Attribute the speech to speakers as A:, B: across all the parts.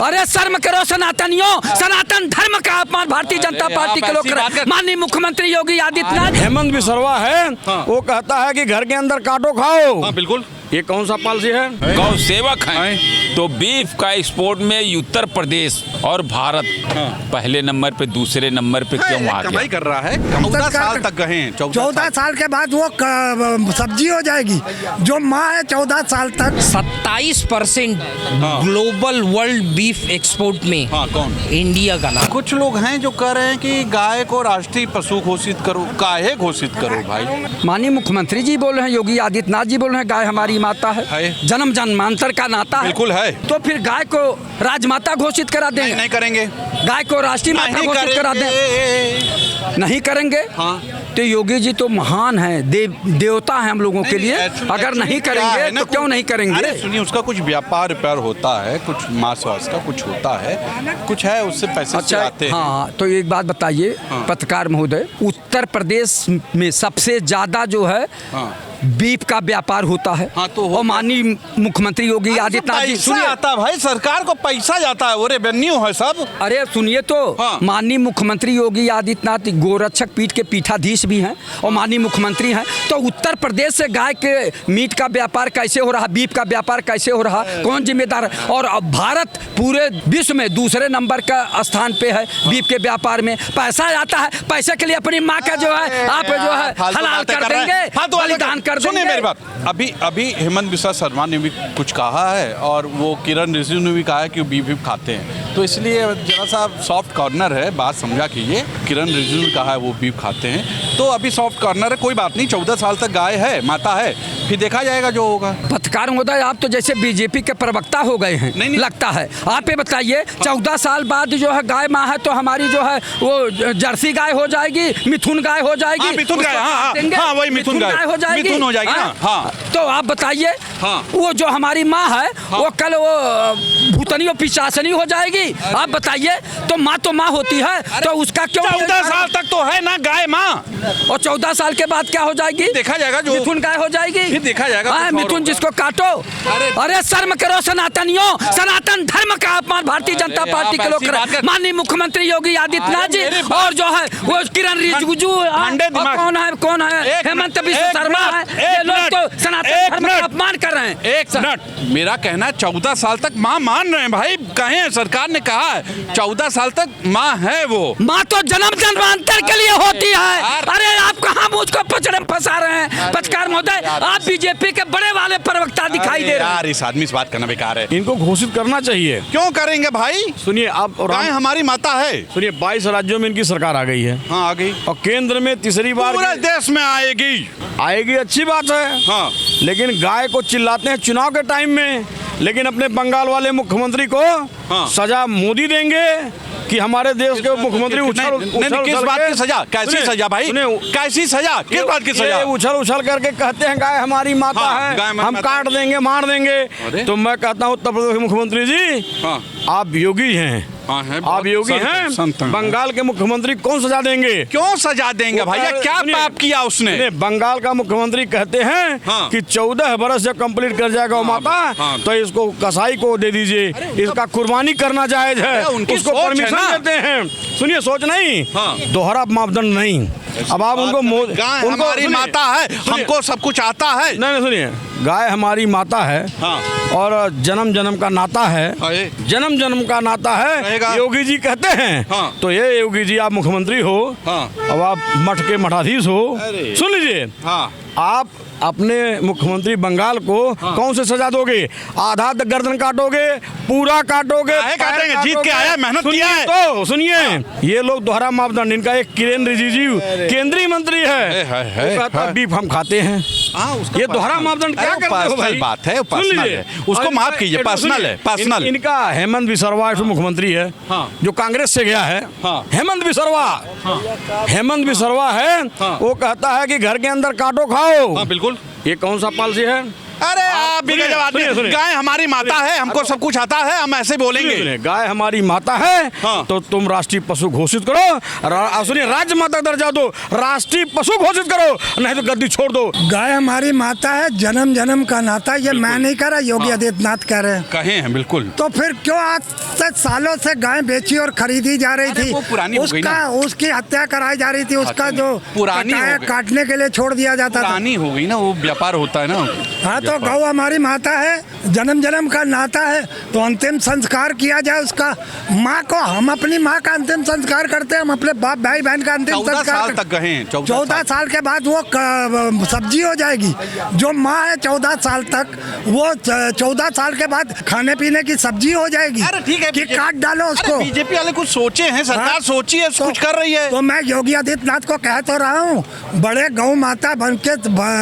A: अरे शर्म करो सनातनियों, सनातन धर्म का अपमान भारतीय जनता पार्टी के लोग। माननीय मुख्यमंत्री योगी आदित्यनाथ,
B: हेमंत बिसरवा है, वो कहता है कि घर के अंदर काटो खाओ।
C: हाँ बिल्कुल।
B: ये कौन सा पॉलिसी है?
D: गौ सेवक हैं तो बीफ का एक्सपोर्ट में उत्तर प्रदेश और भारत पहले नंबर पे, दूसरे नंबर पे क्यों आ गया?
C: कमाई कर रहा है। 14 साल तक गए हैं।
E: 14 साल के बाद वो सब्जी हो जाएगी। जो माँ है 14 साल तक
F: 27% ग्लोबल वर्ल्ड बीफ एक्सपोर्ट में
C: कौन?
F: इंडिया का नाम।
C: कुछ लोग हैं जो कह रहे हैं कि गाय को राष्ट्रीय पशु घोषित करो। काहे घोषित करो भाई?
A: माननीय मुख्यमंत्री जी बोल रहे हैं, योगी आदित्यनाथ जी बोल रहे हैं, गाय हमारी माता है, जन्म जन्मांतर का नाता है।
C: बिल्कुल है।
A: तो फिर गाय को राजमाता घोषित करा देंगे?
C: नहीं करेंगे।
A: गाय को राष्ट्रीय माता घोषित करा दें? नहीं करेंगे। तो योगी जी तो महान है, देवता है हम लोगों के लिए। अगर नहीं करेंगे तो क्यों नहीं करेंगे?
C: अरे सुनिए, उसका कुछ व्यापार होता है, कुछ मांस वास का कुछ होता है, कुछ है, उससे पैसे आते हैं।
A: हाँ, तो एक बात बताइए पत्रकार महोदय, उत्तर प्रदेश में सबसे ज्यादा जो है बीफ का व्यापार होता है।
C: तो
A: और माननीय मुख्यमंत्री योगी आदित्यनाथ जी,
C: सुनिए, आता भाई सरकार को पैसा जाता है, वो रेवेन्यू है सब।
A: अरे सुनिए तो, माननीय मुख्यमंत्री योगी आदित्यनाथ गोरक्षक पीठ के पीठाधीश भी हैं और माननीय मुख्यमंत्री हैं। तो उत्तर प्रदेश से गाय के मीट का व्यापार कैसे हो रहा, बीफ का व्यापार कैसे हो रहा, कौन जिम्मेदार है? और भारत पूरे विश्व में दूसरे नंबर का स्थान पे है बीफ के व्यापार में। पैसा आता है, पैसे के लिए अपनी माँ का जो है आप जो है हलाल कर देंगे, बलिदान।
C: सुनिए मेरी बात, अभी हेमंत बिस्वा शर्मा ने भी कुछ कहा है और वो किरण रिजिजू ने भी कहा है कि वो बीफ खाते हैं। तो इसलिए जरा सा सॉफ्ट कॉर्नर है, बात समझा कीजिए। किरण रिजिजू ने कहा है वो बीफ खाते हैं, तो अभी सॉफ्ट कॉर्नर है, कोई बात नहीं। 14 साल तक गाय है, माता है, फिर देखा जाएगा जो होगा।
A: पत्रकार महोदय, आप तो जैसे बीजेपी के प्रवक्ता हो गए हैं। नहीं। लगता है। आप ये बताइए, 14 साल बाद जो है गाय माँ है तो हमारी जो है वो जर्सी गाय हो जाएगी, मिथुन गाय हो जाएगी।
C: मिथुन गाय, हाँ वही मिथुन गाय
A: हो जाएगी।
C: मिथुन हो जाएगी ना। हाँ।
A: तो आप बताइए, वो जो हमारी माँ है वो कल वो भूतनी और पिशाचनी हो जाएगी। आप बताइए, तो माँ होती है तो उसका क्यों?
C: 14 साल तक तो है ना गाय माँ,
A: और 14 साल के बाद क्या हो जाएगी?
C: देखा जाएगा जो
A: मिथुन गाय हो जाएगी।
C: देखा जाएगा।
A: मिथुन जिसको काटो। अरे शर्म करो सनातनियों, सनातन धर्म का अपमान भारतीय जनता पार्टी के लोग। माननीय मुख्यमंत्री योगी आदित्यनाथ जी और जो है वो किरण रिजिजू, कौन है हेमंत बिस्वा शर्मा है, ये लोग तो सनातन धर्म का अपमान कर रहे हैं।
C: एक मिनट, मेरा कहना 14 साल तक माँ मान रहे हैं भाई। कहें सरकार ने कहा है 14 साल तक माँ है। वो माँ
A: तो जन्म जन्मांतर के लिए होती है। अरे आप कहाँ मुझको पचड़े फंसा रहे हैं? पत्रकार महोदय, आप बीजेपी के बड़े वाले प्रवक्ता दिखाई दे रहे हैं।
C: यार इस आदमी से बात करना बेकार है।
B: इनको घोषित करना चाहिए।
C: क्यों करेंगे भाई?
B: सुनिए, आप
C: गाय हमारी माता है।
B: सुनिए, 22 राज्यों में इनकी सरकार आ गई है।
C: हाँ, आ गई।
B: और केंद्र में तीसरी बार
C: पूरे देश में आएगी।
B: अच्छी बात है।
C: हाँ।
B: लेकिन गाय को चिल्लाते हैं चुनाव के टाइम में, लेकिन अपने बंगाल वाले मुख्यमंत्री को सजा मोदी देंगे कि हमारे देश के मुख्यमंत्री
C: किस बात की सजा? कैसी सजा भाई? कैसी सजा? किस बात की सजा?
B: उछल करके कहते हैं गाय हमारी माता है, हम काट देंगे, मार देंगे। तो मैं कहता हूँ उत्तर प्रदेश के मुख्यमंत्री जी, आप योगी हैं। आप योगी हैं। बंगाल के मुख्यमंत्री कौन सजा देंगे?
C: क्यों सजा देंगे भैया? क्या पाप किया उसने?
B: बंगाल का मुख्यमंत्री कहते हैं कि 14 बरस जब कंप्लीट कर जाएगा वो माता तो इसको कसाई को दे दीजिए, इसका कुर्बानी करना जायज है, उसको परमिशन देते हैं। सुनिए, सोच नहीं, दोहरा मापदंड नहीं। अब आप उनको
C: हमारी माता है, हमको सब कुछ आता है।
B: नहीं, सुनिए, गाय हमारी माता है और जन्म जन्म का नाता है, जन्म जन्म का नाता है, योगी जी कहते हैं। तो ये योगी जी, आप मुख्यमंत्री हो, अब आप मठ के मठाधीश हो। सुन लीजिए, आप अपने मुख्यमंत्री बंगाल को कौन से सजा दोगे? आधा गर्दन काटोगे, पूरा काटोगे?
C: काटेंगे, जीत के आया, मेहनत किया है।
B: तो सुनिए, ये लोग दोहरा मापदंड। इनका एक किरण रिजिजू केंद्रीय मंत्री है, वो कहता है बीफ हम खाते हैं। ये दोहरा मापदंड क्या करते हो भाई?
C: बात है, पर्सनल है, उसको माफ कीजिए, पर्सनल है, पर्सनल।
B: इनका हेमंत बिसरवा मुख्यमंत्री है जो कांग्रेस से गया है। हेमंत बिसरवा है, वो कहता है कि घर के अंदर काटो खाओ।
C: बिल्कुल।
B: ये कौन सा पॉलिसी है?
C: अरे आप भी गजब आदमी हैं।
B: सुनिए।
C: गाय हमारी माता है, हमको सब कुछ आता है, हम ऐसे बोलेंगे।
B: गाय हमारी माता है
C: हाँ।
B: तो तुम राष्ट्रीय पशु घोषित करो, सुनिए, राज्य माता दर्जा दो, राष्ट्रीय पशु घोषित करो, नहीं तो गद्दी छोड़ दो।
E: गाय हमारी माता है, जन्म जन्म का नाता। ये मैं नहीं कह रहा, योगी आदित्यनाथ कह रहे हैं।
C: कहे हैं बिल्कुल।
E: तो फिर क्यों आज से सालों से गाय बेची और खरीदी जा रही
C: अरे
E: थी?
C: वो पुरानी हो गई ना।
E: उसकी हत्या कराई जा रही थी, उसका जो
C: पुरानी हो गई।
E: काटने के लिए छोड़ दिया जाता था।
C: पुरानी हो गई ना, वो व्यापार होता है ना।
E: हाँ, तो गौ हमारी माता है, जन्म जन्म का नाता है, तो अंतिम संस्कार किया जाए उसका। माँ को हम अपनी माँ का अंतिम संस्कार करते हैं, हम अपने बाप भाई बहन का अंतिम
C: 14
E: संस्कार
C: साल तक गए हैं।
E: 14 साल के बाद वो सब्जी हो जाएगी। जो माँ है 14 साल तक, वो 14 साल के बाद खाने पीने की सब्जी हो जाएगी।
C: अरे ठीक है,
E: कि काट डालो उसको।
C: बीजेपी वाले कुछ सोचे हैं, सरकार
E: हाँ?
C: सोची है, कुछ कर रही है।
E: तो मैं योगी आदित्यनाथ को कह तो रहा हूँ, बड़े गौ माता बन के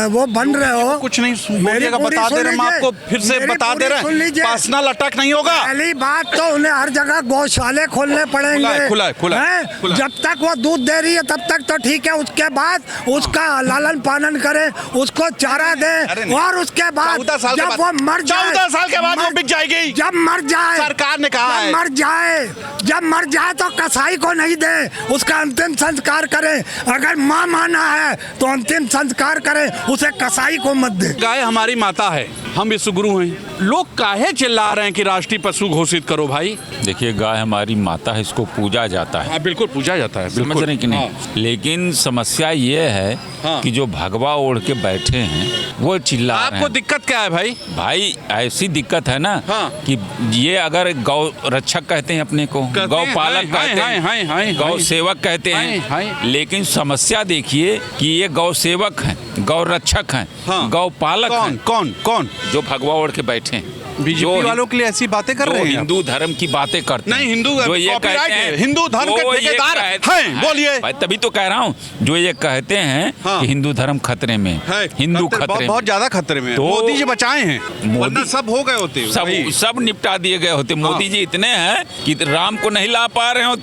E: वो बन रहे हो।
C: कुछ नहीं
E: मेरी
C: बोलिएगा,
E: पूरी
C: बता
E: सुन
C: दे रहे हैं, हम
E: लीजिए।
C: आपको फिर से
E: मेरी
C: बता दे
E: पूरी
C: रहे
E: सुन
C: हैं,
E: लीजिए।
C: पर्सनल अटैक नहीं होगा।
E: पहली बात तो उन्हें हर जगह गौशाले खोलने पड़ेंगे।
C: खुला है।
E: जब तक वो दूध दे रही है तब तक तो ठीक है, उसके बाद उसका लालन पालन करें, उसको चारा दें, और उसके बाद
C: 14 साल के
E: जब
C: बाद-
E: वो मर जाए,
C: 14 साल के बाद वो बिक जाएगी।
E: जब मर जाए,
C: सरकार ने कहा है।
E: जब मर जाए तो कसाई को नहीं दे, उसका अंतिम संस्कार करें। अगर माँ माना है तो अंतिम संस्कार करें, उसे कसाई को मत दे।
C: गाय हमारी माता है, हम विश्वगुरु हैं। लोग काहे चिल्ला रहे हैं कि राष्ट्रीय पशु घोषित करो भाई?
D: देखिए, गाय हमारी माता है, इसको पूजा जाता है।
C: हाँ बिल्कुल पूजा जाता है,
D: समझ रहे हैं कि नहीं? लेकिन समस्या ये है
C: हाँ।
D: कि जो भगवा ओढ़ के बैठे हैं वो चिल्ला रहे
C: आपको
D: हैं।
C: दिक्कत क्या है भाई?
D: भाई ऐसी दिक्कत है ना
C: हाँ।
D: कि ये अगर गौ रक्षक कहते हैं अपने को,
C: कहते
D: गौ
C: हैं,
D: पालक
C: हाय,
D: कहते
C: हाय, हाय, हाय,
D: हैं, गौ
C: हाय।
D: सेवक कहते
C: हाय, हाय।
D: हैं, लेकिन समस्या देखिए कि ये गौ सेवक हैं, गौ रक्षक हैं,
C: हाँ।
D: गौ पालक
C: कौन
D: हैं,
C: कौन कौन?
D: जो भगवा ओढ़ के बैठे हैं।
C: बीजेपी वालों के लिए ऐसी बातें कर
D: जो
C: रहे हैं?
D: हिंदू धर्म की बातें करते हैं।
C: नहीं, हिंदू
D: जो ये
C: कॉपीराइट
D: कहते
C: है,
D: हैं
C: हिंदू धर्म के
D: जो ये
C: ठेकेदार
D: कहते
C: हैं, बोलिए।
D: भाई तभी तो कह रहा हूँ, जो ये कहते हैं
C: हाँ।
D: कि हिंदू धर्म खतरे में
C: है।
D: हिंदू खतरे में।
C: बहुत ज्यादा खतरे में है।
D: तो
C: मोदी जी बचाए हैं, वरना सब हो गए होते।
D: सब निपटा दिए गए होते। मोदी जी इतने हैं कि राम को नहीं ला पा रहे हो,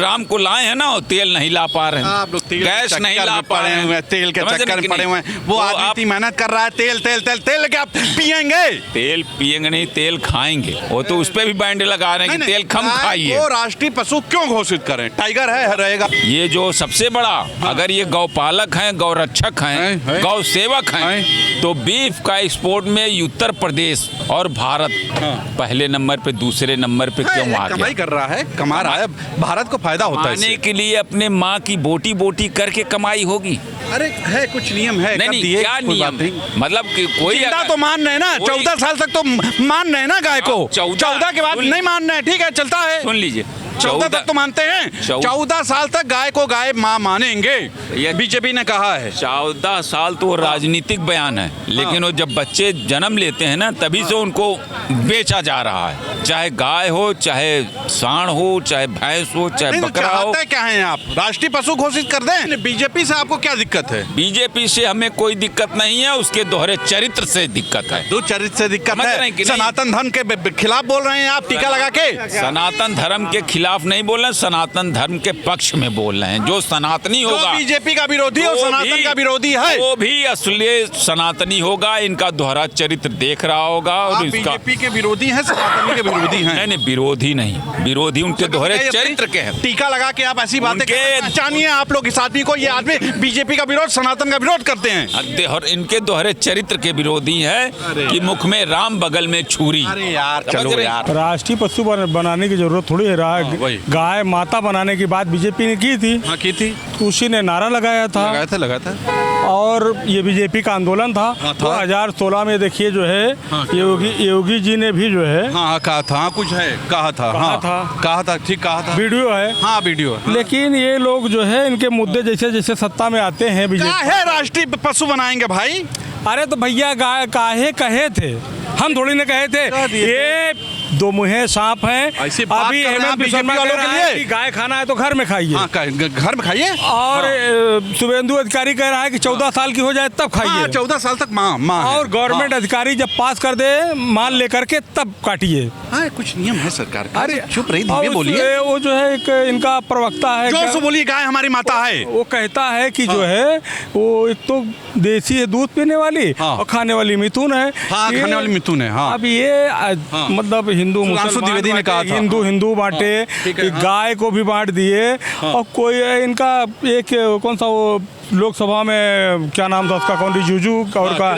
D: राम को लाए हैं ना, और तेल नहीं ला पा रहे हैं,
C: आप लोग तेल के
D: गैस नहीं
C: चक्कर
D: ला
C: में
D: पा
C: पड़े
D: रहे
C: हुए
D: हैं,
C: हैं, तेल के
D: समझ रहे
C: चक्कर
D: कि
C: में पड़े
D: नहीं?
C: हुए हैं। वो
D: तो
C: आदमी
D: आप
C: इतनी मेहनत कर रहा है, तेल तेल तेल तेल क्या पियेंगे?
D: तेल पियेंगे नहीं, तेल खाएंगे। वो तो उस पे भी बैंड लगा रहे हैं कि तेल कम खाइए।
C: वो राष्ट्रीय पशु क्यों घोषित करें? टाइगर है, रहेगा।
D: ये जो सबसे बड़ा, अगर ये गौपालक हैं, गौ रक्षक हैं, गौ सेवक हैं, तो बीफ का एक्सपोर्ट में उत्तर प्रदेश और भारत पहले नंबर पे, दूसरे नंबर पे क्यों आ गया?
C: कमाई कर रहा है, कमा रहा है, भारत को फायदा होता है
D: कमाने
C: इससे।
D: के लिए अपने माँ की बोटी बोटी करके कमाई होगी।
C: अरे है, कुछ नियम है,
D: नहीं
C: कर
D: नहीं,
C: दिए,
D: क्या
C: कोई बात
D: नियम?
C: नहीं।
D: मतलब कि कोई
C: जिंदा
D: अगर-
C: तो मान रहे हैं ना,
D: कोई-
C: 14 साल तक तो मान रहे हैं ना गाय को। 14 के बाद
D: सुन-
C: नहीं मान रहे हैं, ठीक है, चलता है।
D: सुन लीजिए,
C: 14 तक तो मानते हैं। 14 साल तक गाय को गाय माँ मानेंगे, बीजेपी ने कहा है।
D: 14 साल तो राजनीतिक बयान है, लेकिन वो जब बच्चे जन्म लेते हैं ना, तभी से उनको बेचा जा रहा है। चाहे गाय हो, चाहे सांड हो, चाहे भैंस हो, चाहे
C: नहीं तो
D: बकरा हो।
C: चाहते क्या हैं आप? राष्ट्रीय पशु घोषित कर दें। बीजेपी से आपको क्या दिक्कत है?
D: बीजेपी से हमें कोई दिक्कत नहीं है, उसके दोहरे चरित्र से दिक्कत है।
C: दो चरित्र से दिक्कत
D: समझ रहे हैं
C: है।
D: कि नहीं?
C: सनातन धर्म के खिलाफ बोल रहे हैं आप, टीका लगा के।
D: सनातन धर्म के खिलाफ नहीं बोल रहे हैं, सनातन धर्म के पक्ष में बोल रहे हैं। जो सनातनी होगा,
C: बीजेपी का विरोधी और सनातन का विरोधी है,
D: वो भी असली सनातनी होगा। इनका दोहरा चरित्र देख रहा होगा।
C: आप
D: और इसका
C: बीजेपी के विरोधी हैं, सनातनी के विरोधी हैं।
D: नहीं, विरोधी नहीं, विरोधी उनके दोहरे चरित्र के हैं।
C: टीका लगा के आप ऐसी बातें पहचानिए आप लोग इस आदमी को। ये आदमी बीजेपी का विरोध, सनातन का विरोध करते हैं।
D: और इनके दोहरे चरित्र के विरोधी है कि मुख में राम, बगल में छुरी।
C: अरे यार,
D: समझ
C: चलो
D: रहे?
C: यार।
B: राष्ट्रीय पशु बनाने की जरूरत थोड़ी है।
C: वही।
B: गाय माता बनाने की बात बीजेपी ने की थी,
C: हाँ की थी,
B: उसी ने नारा लगाया था,
C: लगा था।
B: और ये बीजेपी का आंदोलन था।
C: हाँ, था।
B: 2016 में देखिए जो है, योगी जी ने भी जो है
C: हाँ कहा था, हाँ कुछ है, कहा था, हाँ कहा था, ठीक कहा था।
B: वीडियो है,
C: हाँ वीडियो है।
B: लेकिन ये लोग जो है, इनके मुद्दे जैसे जैसे सत्ता में आते हैं बीजेपी।
C: काहे राष्ट्रीय पशु बनाएंगे भाई?
B: अरे तो भैया, गाय काहे कहे थे, हम थोड़ी ना कहे थे। ये दो मुँहे सांप हैं।
C: ऐसी बात
B: अभी
C: कर रहे हैं
B: हेमंत
C: बीजेपी
B: बिस्वा
C: वालों
B: कह
C: के
B: रहा है
C: लिए।
B: कि गाय खाना है तो घर में खाइए।
C: हाँ, घर में खाइए।
B: और शुभेंदु अधिकारी कह रहा है कि 14 साल की हो जाए तब खाइए।
C: 14 साल तक माँ है।
B: और गवर्नमेंट अधिकारी जब पास कर दे माल लेकर के तब काटिए।
C: हाँ, कुछ नियम है सरकार का।
B: अरे
C: चुप रही,
B: और
C: धीमे बोलिए।
B: वो जो है एक इनका प्रवक्ता है,
C: जोर से बोलिए, गाय हमारी माता है।
B: वो कहता है कि जो है वो एक तो देसी है दूध पीने वाली,
C: हाँ।
B: और खाने वाली मिथुन है।
C: हाँ,
B: ये-
C: खाने वाली मिथुन है। हाँ।
B: अब ये मतलब हिंदू
C: सुधांशु
B: मुसलमान
C: द्विवेदी ने
B: बांटे,
C: कहा था।
B: हिंदू बांटे,
C: ठीक है,
B: कि गाय को भी बांट दिए। और कोई इनका एक कौन सा वो लोकसभा में क्या नाम था उसका, कौन रिजिजू और का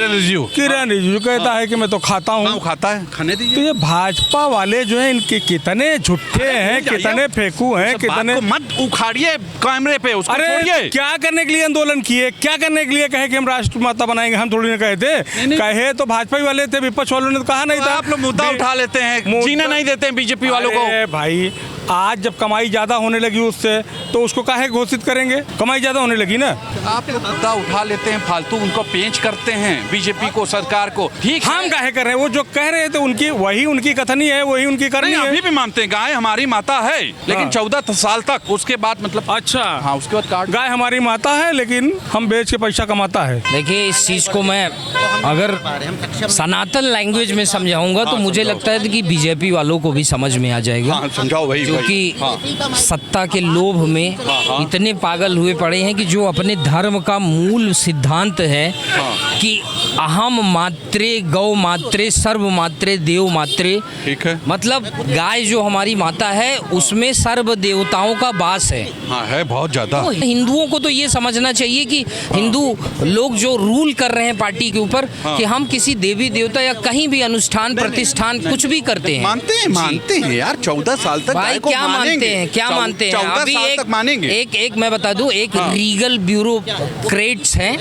B: किरण रिजिजू कहता है कि मैं तो खाता हूँ।
C: वो खाता है, खाने
B: तो
C: दीजिए।
B: ये भाजपा वाले जो है इनके कितने झूठे हैं, कितने फेंकू हैं, कितने।
C: बात को मत उखाड़िए कैमरे पे, उसको
B: अरे
C: छोड़िए।
B: क्या करने के लिए आंदोलन किए, क्या करने के लिए कहे कि हम राष्ट्रमाता बनाएंगे? हम थोड़ी ना कहे थे, कहे तो भाजपा ही वाले थे, विपक्ष वालों ने तो कहा नहीं था।
C: आप लोग मुद्दा उठा लेते हैं, जीने नहीं देते हैं बीजेपी वालों को।
B: अरे भाई, आज जब कमाई ज्यादा होने लगी उससे, तो उसको काहे घोषित करेंगे? कमाई ज्यादा होने लगी ना।
C: आप लोग मुद्दा उठा लेते हैं, फालतू उनको पेंच करते हैं बीजेपी को, सरकार को। ठीक है,
B: हम काहे कर रहे हैं? वो जो कह रहे थे उनकी वही उनकी कथनी है, वही उनकी करनी
C: नहीं,
B: है।
C: अभी भी मानते हैं गाय हमारी माता है, लेकिन 14 साल तक, उसके बाद मतलब
B: अच्छा,
C: हाँ, उसके बाद काट।
B: गाय हमारी माता है लेकिन हम बेच के पैसा कमाता है।
F: देखिए, इस चीज़ को मैं अगर सनातन लैंग्वेज में समझाऊंगा तो मुझे लगता है कि बीजेपी वालों को भी समझ में आ जाएगा।
C: हाँ, समझाओ भाई।
F: क्योंकि सत्ता के लोभ में इतने पागल हुए पड़े हैं कि जो अपने धर्म का मूल सिद्धांत है कि अहम मात्रे गौ मात्रे सर्व मात्रे देव मात्रे,
C: ठीक है।
F: मतलब गाय जो हमारी माता है उसमें सर्व देवताओं का वास है।
C: हाँ, है बहुत ज्यादा।
F: तो हिंदुओं को तो ये समझना चाहिए कि हिंदू लोग जो रूल कर रहे हैं पार्टी के ऊपर, कि हम किसी देवी देवता या कहीं भी अनुष्ठान प्रतिष्ठान कुछ भी करते हैं।
C: मानते हैं यार, 14 साल तक
F: भाई
C: गाय को
F: क्या मानते
C: मानेंगे।
F: हैं, क्या मानते हैं?
C: 14
F: अभी
C: साल तक मानेंगे।
F: एक मैं बता दूं, एक रीगल ब्यूरो क्रेट्स हैं,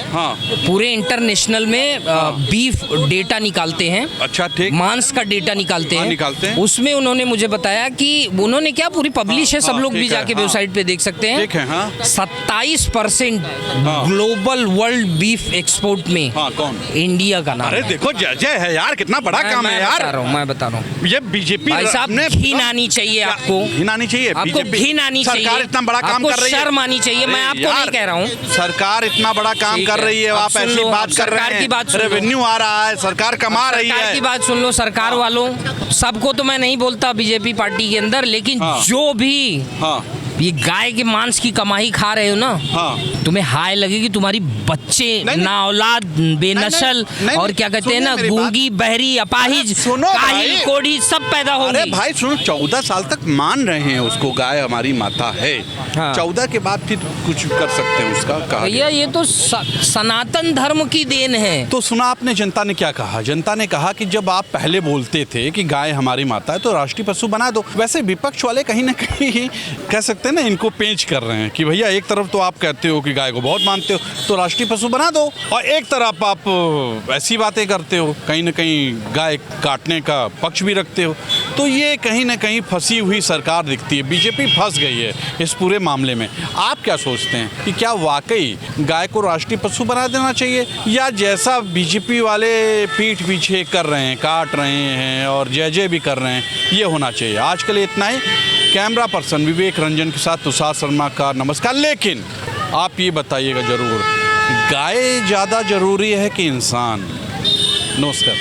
F: पूरे इंटरनेशनल में बीफ डेटा निकालते हैं।
C: अच्छा, ठीक।
F: मांस का डेटा निकालते हैं।
C: निकालते हैं।
F: उसमें उन्होंने मुझे बताया कि उन्होंने क्या पूरी पब्लिश है, सब लोग भी जाके वेबसाइट पे देख सकते हैं।
C: ठीक है, हाँ।
F: 27% ग्लोबल वर्ल्ड बीफ एक्सपोर्ट में
C: कौन?
F: इंडिया का नाम
C: अरे
F: है।
C: देखो, जय है यार, कितना बड़ा काम है यार।
F: मैं बता रहा हूँ
C: ये बीजेपी
F: भाई साहब, घिन आनी चाहिए आपको।
C: घिन आनी चाहिए,
F: आपको घिन आनी चाहिए।
C: सरकार इतना बड़ा काम
F: आपको
C: कर रही है,
F: शर्म आनी चाहिए। मैं आपको नहीं कह रहा हूँ,
C: सरकार इतना बड़ा काम
F: ठीक
C: कर
F: है।
C: रही है,
F: अब
C: आप
F: सुन
C: ऐसी
F: लो,
C: बात
F: अब
C: कर रहे
F: सरकार
C: हैं।
F: की बात सुन लो।
C: रेवेन्यू आ रहा है, सरकार कमा रही
F: सरकार
C: है।
F: की बात सुन लो, सरकार वालों, सबको तो मैं नहीं बोलता बीजेपी पार्टी के अंदर, लेकिन जो भी ये गाय के मांस की कमाई खा रहे हो ना, तुम्हें हाय लगेगी। तुम्हारी बच्चे ना औलाद बेनस्ल और क्या कहते हैं ना, गूंगी बहरी अपाहिज काहिल कोढ़ी सब पैदा होंगे।
C: अरे भाई सुनो, 14 साल तक मान रहे हैं उसको, गाय हमारी माता है। 14 के बाद फिर कुछ कर सकते हैं उसका, कहा
F: भैया ये तो सनातन धर्म की देन है।
C: तो सुना आपने जनता ने क्या कहा? जनता ने कहा कि जब आप पहले बोलते थे कि गाय हमारी माता है तो राष्ट्रीय पशु बना दो। वैसे विपक्ष वाले कहीं ना कहीं कह सकते हैं ना, इनको पेंच कर रहे हैं कि भैया एक तरफ तो आप कहते हो कि गाय को बहुत मानते हो तो राष्ट्रीय पशु बना दो, और एक तरफ आप ऐसी बातें करते हो, कहीं ना कहीं गाय काटने का पक्ष भी रखते हो। तो ये कहीं ना कहीं फंसी हुई सरकार दिखती है, बीजेपी फंस गई है इस पूरे मामले में। आप क्या सोचते हैं कि क्या वाकई गाय को राष्ट्रीय पशु बना देना चाहिए, या जैसा बीजेपी वाले पीठ पीछे कर रहे हैं, काट रहे हैं और जय जय भी कर रहे हैं, ये होना चाहिए? आज के लिए इतना ही। कैमरा पर्सन विवेक रंजन के साथ तुषार शर्मा का नमस्कार। लेकिन आप ये बताइएगा जरूर, गाय ज़्यादा जरूरी है कि इंसान? नमस्कार।